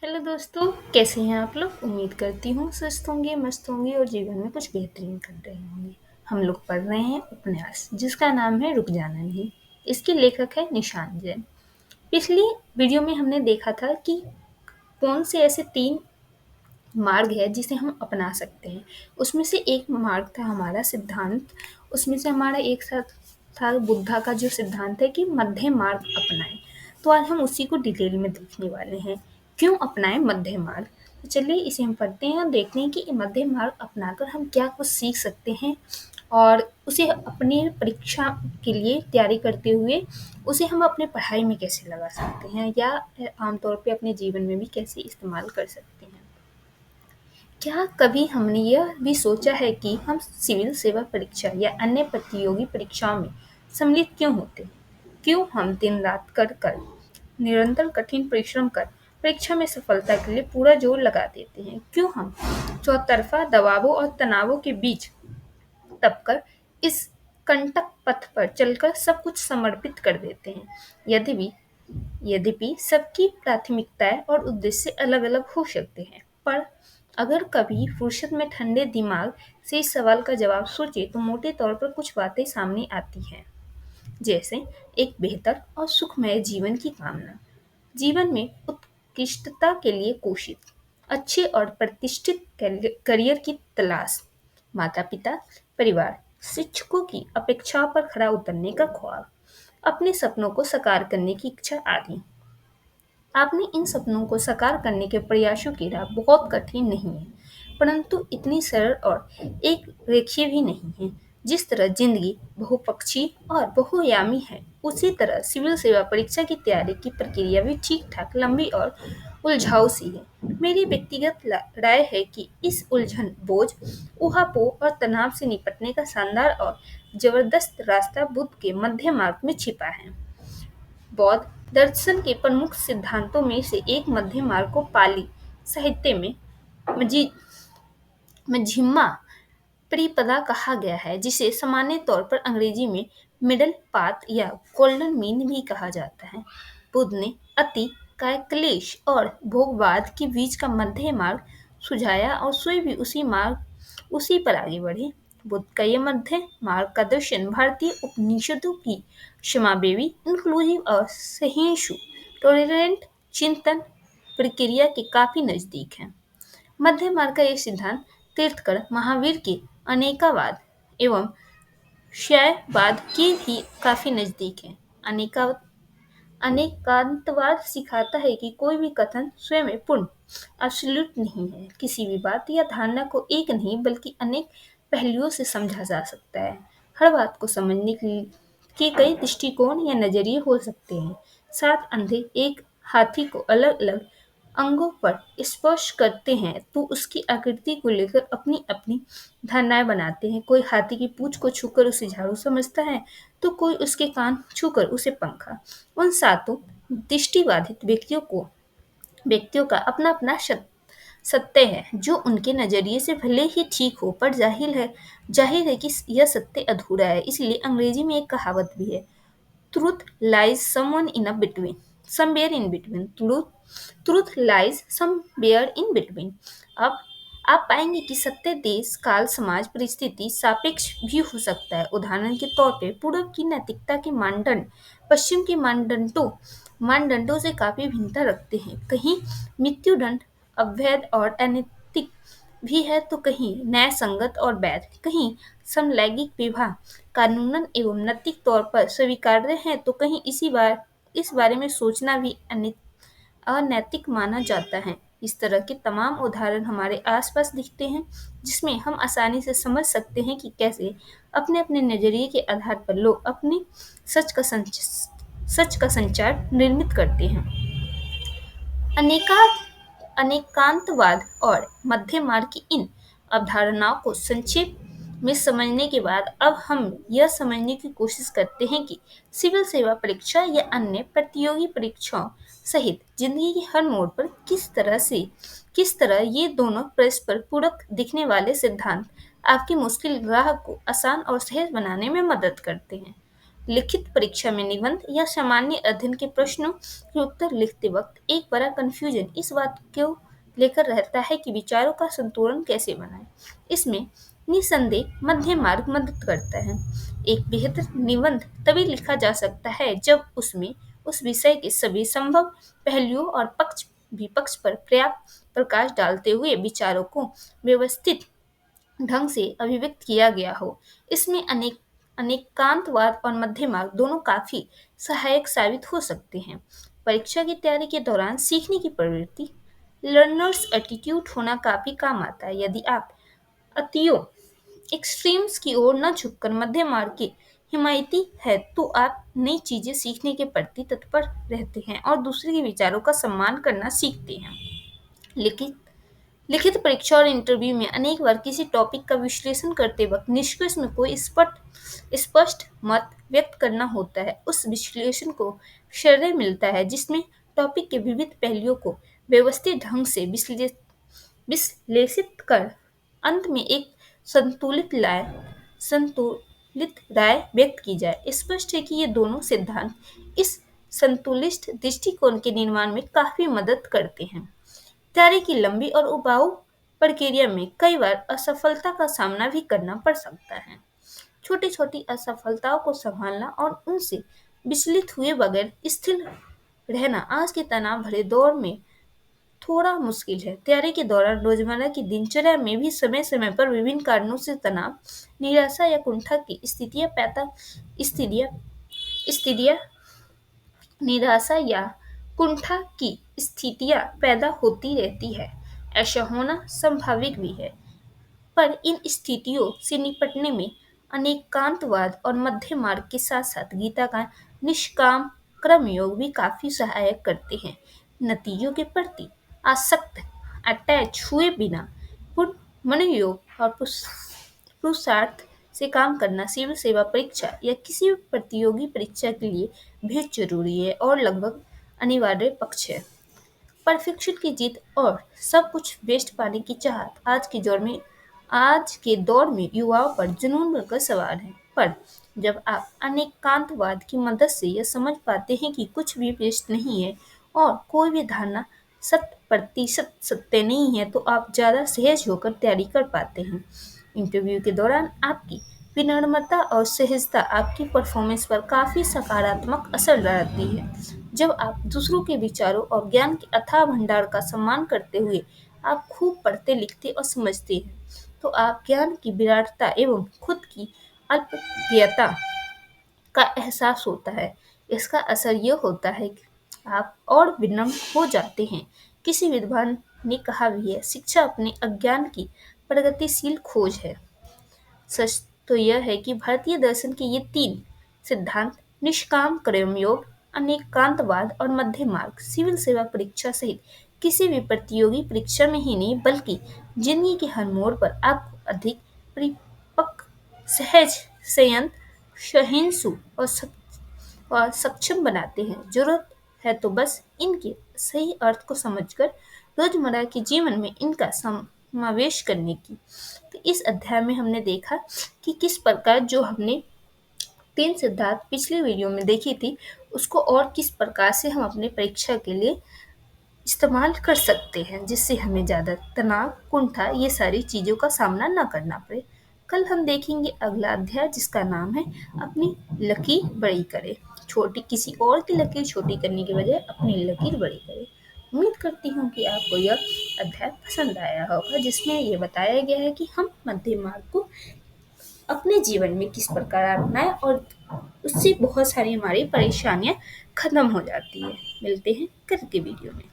Hello दोस्तों, कैसे हैं आप लोग? उम्मीद करती हूँ स्वस्थ होंगे, मस्त होंगे और जीवन में कुछ बेहतरीन कर रहे होंगे। हम लोग पढ़ रहे हैं उपन्यास जिसका नाम है रुक जाना नहीं। इसके लेखक है निशान जैन। पिछली वीडियो में हमने देखा था कि कौन से ऐसे 3 मार्ग है जिसे हम अपना सकते हैं। उसमें से एक मार्ग था हमारा सिद्धांत। उसमें से हमारा एक साथ था बुद्धा का जो सिद्धांत है कि मध्य मार्ग अपनाएं। तो आज हम उसी को डिटेल में देखने वाले हैं। क्यों अपनाएं मध्य मार्ग? तो चलिए इसे हम पढ़ते हैं और देखते हैं कि मध्य मार्ग अपनाकर हम क्या कुछ सीख सकते हैं और उसे अपनी परीक्षा के लिए तैयारी करते हुए उसे हम अपने पढ़ाई में कैसे लगा सकते हैं या आमतौर पे अपने जीवन में भी कैसे इस्तेमाल कर सकते हैं। क्या कभी हमने यह भी सोचा है कि हम सिविल सेवा परीक्षा या अन्य प्रतियोगी परीक्षाओं में सम्मिलित क्यों होते हैं? क्यों हम दिन रात कर निरंतर कठिन परिश्रम कर परीक्षा में सफलता के लिए पूरा जोर लगा देते हैं? क्यों हम चौतरफा दबावों और तनावों के बीच दबकर इस कंटक पथ पर चलकर सब कुछ समर्पित कर देते हैं? यद्यपि सबकी प्राथमिकताएं और उद्देश्य अलग-अलग हो सकते हैं, पर अगर कभी फुर्सत में ठंडे दिमाग से इस सवाल का जवाब सोचे तो मोटे तौर पर कुछ बातें सामने आती हैं, जैसे एक बेहतर और सुखमय जीवन की कामना, जीवन में उत्कृष्टता के लिए कोशिश, अच्छे और प्रतिष्ठित करियर की तलाश, माता-पिता, परिवार, शिक्षकों की अपेक्षाओं पर खरा उतरने का ख्वाब, अपने सपनों को साकार करने की इच्छा आदि। आपने इन सपनों को साकार करने के प्रयासों की राह बहुत कठिन नहीं है, परंतु इतनी सरल और एक रेखीय भी नहीं है। जिस तरह जिंदगी बहुपक्षी और बहुआयामी है, उसी तरह सिविल सेवा परीक्षा की तैयारी की प्रक्रिया भी ठीक-ठाक लंबी और उलझाऊ सी है। मेरी व्यक्तिगत राय है कि इस उलझन, बोझ, ऊहापोह और तनाव से निपटने का शानदार और जबरदस्त रास्ता बुद्ध के मध्य मार्ग में छिपा है। बौद्ध दर्शन के प्रमुख सिद्धांतों में से एक मध्य मार्ग को पाली साहित्य में मजी मझिम्मा परिपदा कहा गया है, जिसे सामान्य तौर पर अंग्रेजी में मिडल पाथ या गोल्डन मीन भी कहा जाता है। बुद्ध ने अति क्लेश और भोगवाद के बीच का मध्य मार्ग सुझाया और स्वयं भी उसी पर आगे बढ़े। बुद्ध का यह मध्य मार्ग का दर्शन भारतीय उपनिषदों की क्षमादेवी, इंक्लूसिव और सहिष्णु टॉलरेंट चिंतन प्रक्रिया के काफी नजदीक है। मध्य मार्ग का ये सिद्धांत तीर्थंकर महावीर के अनेकावाद एवं क्षयवाद के भी काफी नजदीक है। अनेकांतवाद सिखाता है कि कोई भी कथन स्वयं में पूर्ण एब्सोल्यूट नहीं है। किसी भी बात या धारणा को एक नहीं बल्कि अनेक पहलुओं से समझा जा सकता है। हर बात को समझने के कई दृष्टिकोण या नजरिए हो सकते हैं। 7 अंधे एक हाथी को अलग-अलग अंगों पर स्पर्श करते हैं तो उसकी आकृति को लेकर अपनी-अपनी धारणाएं बनाते हैं। कोई हाथी की पूंछ को छूकर उसे झाड़ू समझता है, तो कोई उसके कान छूकर उसे पंखा। उन सातों दृष्टिबाधित व्यक्तियों का अपना-अपना सत्य है, जो उनके नजरिए से भले ही ठीक हो, पर जाहिर है कि यह सत्य अधूरा है। इसलिए अंग्रेजी में एक कहावत भी है, truth lies somewhere in between. Truth lies somewhere in between. अब आप पाएंगे कि सत्य देश, काल, समाज, परिस्थिति सापेक्ष भी हो सकता है। उदाहरण के तौर पे पूर्व की नैतिकता के मानदंड पश्चिम के मानदंडों से काफी भिन्नता रखते हैं। कहीं मृत्युदंड अवैध और अनैतिक भी है तो कहीं न्याय संगत और वैध, कहीं समलैंगिक विवाह कानूनन एवं नैतिक तौर पर स्वीकार्य है तो कहीं इस बारे में सोचना भी अनैतिक माना जाता है। इस तरह के तमाम उदाहरण हमारे आसपास दिखते हैं, जिसमें हम आसानी से समझ सकते हैं कि कैसे अपने-अपने नजरिए के आधार पर लोग अपने सच का संचार निर्मित करते हैं। अनेका अनेकांतवाद और मध्य मार्ग की इन अवधारणाओं को संक्षेप में समझने के बाद अब हम यह समझने की कोशिश करते हैं कि सिविल सेवा परीक्षा या अन्य प्रतियोगी परीक्षाओं सहित जिंदगी के हर मोड़ पर किस तरह ये दोनों परस्पर पूरक दिखने वाले सिद्धांत आपकी मुश्किल राह को आसान और सहज बनाने में मदद करते हैं। लिखित परीक्षा में निबंध या सामान्य अध्ययन के प्रश्नों के उत्तर लिखते वक्त एक बड़ा कंफ्यूजन इस बात को लेकर रहता है कि विचारों का संतुलन कैसे बनाएं। इसमें निसंदेह मध्य मार्ग मदद करता है। एक बेहतर निबंध तभी लिखा जा सकता है जब उसमें उस विषय के सभी संभव पहलुओं और पक्ष विपक्ष पर पर्याप्त प्रकाश डालते हुए विचारों को व्यवस्थित ढंग से अभिव्यक्त किया गया हो। इसमें अनेकांतवाद और मध्य मार्ग दोनों काफी सहायक साबित हो सकते हैं। परीक्षा की तैयारी के दौरान सीखने की प्रवृत्ति लर्नर्स एटीट्यूड होना काफी काम आता है। यदि आप अतियों एक्सट्रीम्स की ओर न झुककर मध्य मार्ग के हिमायती है तो आप नई चीजें सीखने के प्रति तत्पर रहते हैं और दूसरे के विचारों का सम्मान करना सीखते हैं। लेकिन लिखित परीक्षा और इंटरव्यू में अनेक बार किसी टॉपिक का विश्लेषण करते वक्त निष्कर्ष में कोई स्पष्ट मत व्यक्त करना होता है। उस विश्लेषण को श्रेय मिलता है जिसमें टॉपिक के विविध पहलुओं को व्यवस्थित ढंग से विश्लेषित कर अंत में एक संतुलित राय व्यक्त की जाए। स्पष्ट है कि ये दोनों सिद्धांत इस संतुलित दृष्टिकोण के निर्माण में काफी मदद करते हैं। तैयारी की लंबी और उबाऊ प्रक्रिया में कई बार असफलता का सामना भी करना पड़ सकता है। छोटी छोटी असफलताओं को संभालना और उनसे विचलित हुए बगैर स्थिर रहना आज के तनाव भरे दौर में थोड़ा मुश्किल है। तैयारी के दौरान रोजमर्रा की दिनचर्या में भी समय समय पर विभिन्न कारणों से तनाव, निराशा या कुंठा की स्थितियां स्थितियां निराशा या कुंठा की स्थितियां पैदा होती रहती है। ऐसा होना स्वाभाविक भी है, पर इन स्थितियों से निपटने में अनेकांतवाद और मध्य मार्ग के साथ साथ गीता का निष्काम कर्म योग भी काफी सहायक करते हैं। नतीजों के प्रति आसक्त अटैच हुए बिना पूर्ण मनोयोग और पुरुषार्थ से काम करना सिविल सेवा परीक्षा या किसी भी प्रतियोगी परीक्षा के लिए बेहद जरूरी है और लगभग अनिवार्य पक्ष है। परफेक्शन की जिद और सब कुछ बेस्ट पाने की चाहत आज के दौर में युवाओं पर जुनून बनकर सवार है। पर जब आप अनेकांतवाद की मदद से यह समझ पाते हैं कि कुछ भी बेस्ट नहीं है और कोई भी धारणा 100% सत्य नहीं है तो आप ज्यादा सहज होकर तैयारी कर पाते हैं। इंटरव्यू के दौरान आपकी विनम्रता और सहजता आपकी परफॉर्मेंस पर काफी सकारात्मक असर डालती है। जब आप दूसरों के विचारों और ज्ञान के अथाह भंडार का सम्मान करते हुए आप खूब पढ़ते लिखते और समझते हैं तो आप ज्ञान की विराटता एवं खुद की अल्पज्ञता का एहसास होता है। इसका असर यह होता है कि आप और विनम्र हो जाते हैं। किसी विद्वान ने कहा भी है, शिक्षा अपने अज्ञान की प्रगतिशील खोज है। सच तो यह है कि भारतीय दर्शन के ये तीन सिद्धांत निष्काम कर्मयोग, अनेकांतवाद और मध्य मार्ग सिविल सेवा परीक्षा सहित किसी भी प्रतियोगी परीक्षा में ही नहीं बल्कि जिंदगी के हर मोड़ पर आपको अधिक परिपक्व, सहज, संयंत्र, सहिष्णु और सक्षम बनाते हैं। जरूरत है तो बस इनके सही अर्थ को समझकर रोजमर्रा के जीवन में इनका समावेश करने की। तो इस अध्याय में हमने देखा कि किस प्रकार जो हमने 3 सिद्धांत पिछले वीडियो में देखी थी उसको और किस प्रकार से हम अपने परीक्षा के लिए इस्तेमाल कर सकते हैं जिससे हमें ज़्यादा तनाव, कुंठा ये सारी चीज़ों का सामना न करना पड़े। कल हम देखेंगे अगला अध्याय जिसका नाम है अपनी लकीर बड़ी करे। किसी और की लकीर छोटी करने के बजाय अपनी लकीर बड़ी करे। उम्मीद करती हूँ कि आपको यह अध्याय पसंद आया होगा जिसमें ये बताया गया है कि हम मध्य मार्ग को अपने जीवन में किस प्रकार अपनाएं और उससे बहुत सारी हमारी परेशानियां खत्म हो जाती है। मिलते हैं कल के वीडियो में।